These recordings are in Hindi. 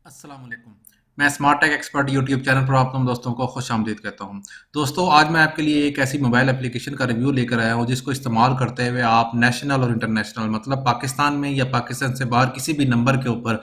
अस्सलाम वालेकुम। मैं smart tech expert YouTube channel पर आप तमाम दोस्तों को खुश आमदीद कहता हूं। दोस्तों, आज मैं आपके लिए एक ऐसी मोबाइल एप्लीकेशन का रिव्यू लेकर आया हूं जिसको इस्तेमाल करते हुए आप नेशनल और इंटरनेशनल मतलब पाकिस्तान में या पाकिस्तान से बाहर किसी भी नंबर के ऊपर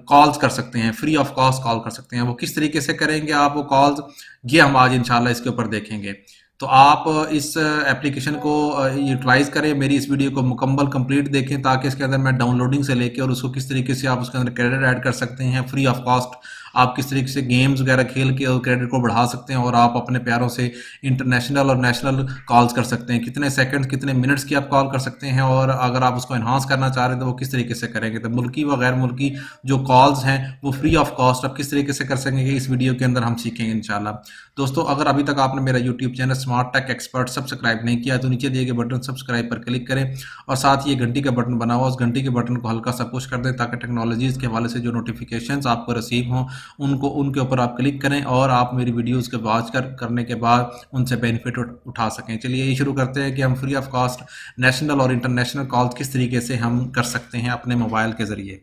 कॉल्स कर सकते हैं, फ्री ऑफ कॉस्ट कॉल कर सकते हैं। वो किस तरीके से करेंगे आप वो कॉल्स, ये हम आज इंशाल्लाह इसके ऊपर देखेंगे। तो आप इस एप्लीकेशन को यूटिलाइज़ करें, मेरी इस वीडियो को मुकम्मल कंप्लीट देखें ताकि इसके अंदर मैं डाउनलोडिंग से लेके और उसको किस तरीके से आप उसके अंदर क्रेडिट ऐड कर सकते हैं फ्री ऑफ कॉस्ट, आप किस तरीके से गेम्स वगैरह खेल के और क्रेडिट को बढ़ा सकते हैं और आप अपने प्यारों से इंटरनेशनल और नेशनल कॉल्स कर सकते हैं। कितने सेकंड्स कितने मिनट्स की आप कॉल कर सकते हैं और अगर आप उसको एनहांस करना चाह रहे हैं तो वो किस तरीके से करेंगे। तो मुल्की व गैर मुल्की जो कॉल्स हैं वो फ्री ऑफ कॉस्ट आप किस तरीके से कर सकेंगे, इस वीडियो के अंदर हम सीखेंगे इंशाल्लाह। दोस्तों, अगर अभी तक आपने मेरा YouTube channel smart tech expert subscribe नहीं किया तो नीचे दिए गए बटन सब्सक्राइब पर क्लिक करें और साथ ही ये घंटी का बटन बना हुआ उस घंटी के बटन को हल्का सा पुश कर दें ताकि टेक्नोलॉजीज के हवाले से जो नोटिफिकेशंस आपको रिसीव हों उनको उनके ऊपर आप क्लिक करें और आप मेरी वीडियोस के वॉच करने के बाद उनसे बेनिफिट उठा सकें। चलिए ये शुरू करते हैं कि हम फ्री ऑफ कॉस्ट नेशनल और इंटरनेशनल कॉल किस तरीके से हम कर सकते हैं अपने मोबाइल के ज़रिए।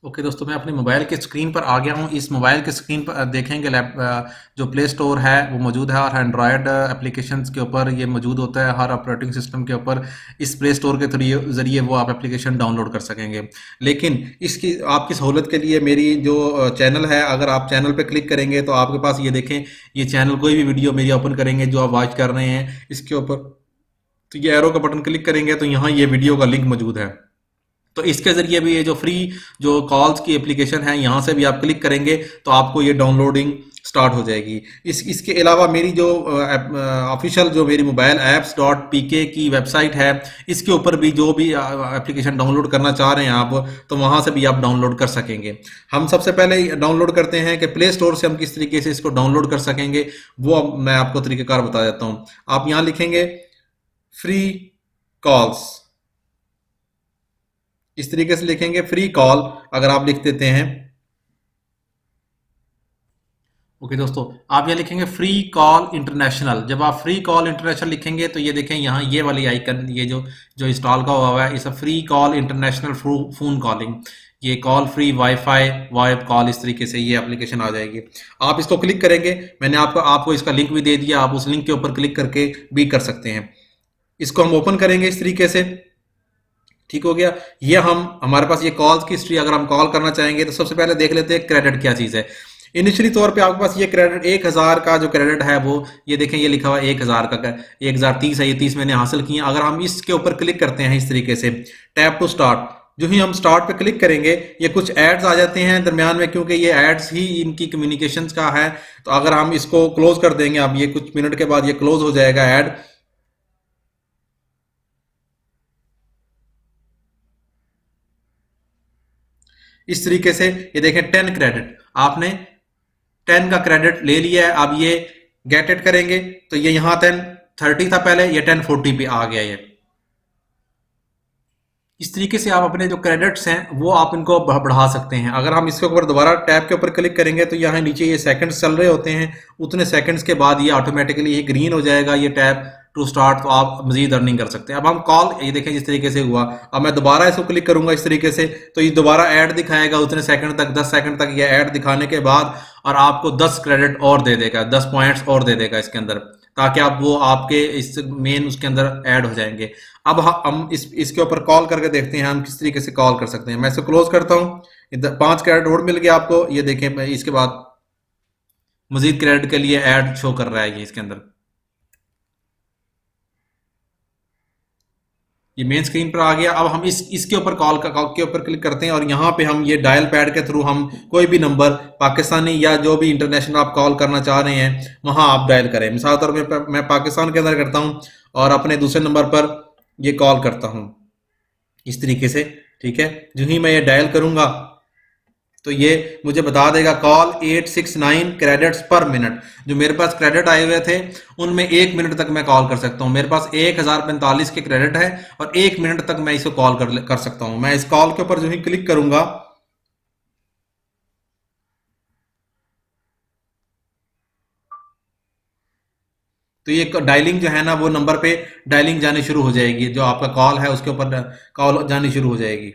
ओके दोस्तों, मैं अपने मोबाइल के स्क्रीन पर आ गया हूँ। इस मोबाइल के स्क्रीन पर देखेंगे जो प्ले स्टोर है वो मौजूद है और एंड्रॉयड एप्लीकेशंस के ऊपर ये मौजूद होता है। हर ऑपरेटिंग सिस्टम के ऊपर इस प्ले स्टोर के ज़रिए वो आप एप्लीकेशन डाउनलोड कर सकेंगे। लेकिन इसकी आपकी सहूलत के लिए मेरी जो चैनल है, अगर आप चैनल पर क्लिक करेंगे तो आपके पास ये देखें, ये चैनल कोई भी वीडियो मेरी ओपन करेंगे जो आप वॉच कर रहे हैं इसके ऊपर, तो ये एरो का बटन क्लिक करेंगे तो यहाँ ये वीडियो का लिंक मौजूद है। तो इसके ज़रिए भी ये जो फ्री जो कॉल्स की एप्लीकेशन है यहाँ से भी आप क्लिक करेंगे तो आपको ये डाउनलोडिंग स्टार्ट हो जाएगी। इसके अलावा मेरी जो ऑफिशियल जो मेरी मोबाइल ऐप्स डॉट पी के की वेबसाइट है, इसके ऊपर भी जो भी एप्लीकेशन डाउनलोड करना चाह रहे हैं आप तो वहाँ से भी आप डाउनलोड कर सकेंगे। हम सबसे पहले डाउनलोड करते हैं कि प्ले स्टोर से हम किस तरीके से इसको डाउनलोड कर सकेंगे, वो मैं आपको तरीक़ेकार बता देता हूँ। आप यहाँ लिखेंगे फ्री कॉल्स, इस तरीके से लिखेंगे फ्री कॉल, अगर आप लिख देते हैं। ओके दोस्तों, आप ये लिखेंगे फ्री कॉल इंटरनेशनल। जब आप फ्री कॉल इंटरनेशनल लिखेंगे तो ये देखें यहाँ ये वाली आइकन, ये जो इंस्टॉल का हुआ है, इस free call international phone calling, ये call free WiFi VoIP call, इस तरीके से ये एप्लीकेशन आ जाएगी। आप इसको क्लिक करेंगे, मैंने आपको इसका लिंक भी दे दिया, आप उस लिंक के ऊपर क्लिक करके भी कर सकते हैं। इसको हम ओपन करेंगे इस तरीके से, ठीक हो गया। ये हमारे पास ये कॉल्स की हिस्ट्री, अगर हम कॉल करना चाहेंगे तो सबसे पहले देख लेते हैं क्रेडिट क्या चीज़ है। इनिशियली तौर पे आपके पास ये क्रेडिट 1000 का जो क्रेडिट है वो ये देखें, ये लिखा हुआ है 1000 का, 1030 है, ये 30 मैंने हासिल किए। अगर हम इसके ऊपर क्लिक करते हैं इस तरीके से टैप टू स्टार्ट, जो ही हम स्टार्ट पे क्लिक करेंगे ये कुछ एड्स आ जाते हैं दरमियान में, क्योंकि ये एड्स ही इनकी कम्युनिकेशंस का है। तो अगर हम इसको क्लोज कर देंगे, अब ये कुछ मिनट के बाद ये क्लोज हो जाएगा ऐड। इस तरीके से ये देखें 10 क्रेडिट, आपने 10 का क्रेडिट ले लिया है। अब ये गेट इट करेंगे तो ये यहां 1030 था पहले, ये 1040 पे आ गया। ये इस तरीके से आप अपने जो क्रेडिट्स हैं वो आप इनको बढ़ा सकते हैं। अगर हम इसके ऊपर दोबारा टैब के ऊपर क्लिक करेंगे तो यहाँ नीचे ये सेकंड्स चल रहे होते हैं, उतने सेकंड्स के बाद ये ऑटोमेटिकली ये ग्रीन हो जाएगा, ये टैब टू स्टार्ट, तो आप मजीद अर्निंग कर सकते हैं। अब हम कॉल, ये देखें जिस तरीके से हुआ, अब मैं दोबारा इसको क्लिक करूंगा इस तरीके से तो ये दोबारा ऐड दिखाएगा उतने सेकंड तक, 10 सेकंड तक ये ऐड दिखाने के बाद, और आपको 10 क्रेडिट और दे देगा, 10 पॉइंट्स और दे देगा इसके अंदर, ताकि आप वो आपके इस मेन उसके अंदर ऐड हो जाएंगे। अब हम इसके ऊपर कॉल करके देखते हैं हम किस तरीके से कॉल कर सकते हैं। मैं इसको क्लोज करता हूँ, 5 क्रेडिट और मिल गया आपको, ये देखें। इसके बाद मजीद क्रेडिट के लिए ऐड शो कर रहा है ये इसके अंदर, ये मेन स्क्रीन पर आ गया। अब हम इसके ऊपर कॉल के ऊपर क्लिक करते हैं और यहाँ पे हम ये डायल पैड के थ्रू हम कोई भी नंबर पाकिस्तानी या जो भी इंटरनेशनल आप कॉल करना चाह रहे हैं वहाँ आप डायल करें। मिसाल तौर पर मैं पाकिस्तान के अंदर करता हूँ और अपने दूसरे नंबर पर ये कॉल करता हूँ इस तरीके से, ठीक है। जो ही मैं ये डायल करूंगा तो ये मुझे बता देगा कॉल 869 क्रेडिट्स पर मिनट। जो मेरे पास क्रेडिट आए हुए थे उनमें 1 मिनट तक मैं कॉल कर सकता हूं। मेरे पास 1045 के क्रेडिट है और 1 मिनट तक मैं इसको कॉल कर सकता हूं। मैं इस कॉल के ऊपर जो ही क्लिक करूंगा तो ये डायलिंग जो है ना वो नंबर पे डायलिंग जानी शुरू हो जाएगी, जो आपका कॉल है उसके ऊपर कॉल जानी शुरू हो जाएगी।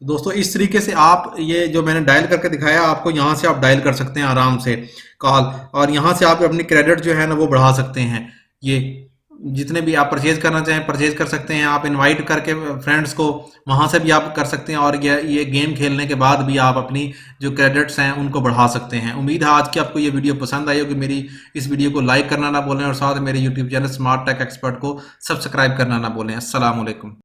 तो दोस्तों इस तरीके से आप ये जो मैंने डायल करके दिखाया आपको, यहाँ से आप डायल कर सकते हैं आराम से कॉल, और यहाँ से आप अपनी क्रेडिट जो है ना वो बढ़ा सकते हैं। ये जितने भी आप परचेज करना चाहें परचेज कर सकते हैं, आप इनवाइट करके फ्रेंड्स को वहाँ से भी आप कर सकते हैं, और ये गेम खेलने के बाद भी आप अपनी जो क्रेडिट्स हैं उनको बढ़ा सकते हैं। उम्मीद है आज की आपको ये वीडियो पसंद आई होगी। मेरी इस वीडियो को लाइक करना ना भूलें और साथ मेरे YouTube channel smart tech expert को सब्सक्राइब करना ना भूलें। अस्सलाम वालेकुम।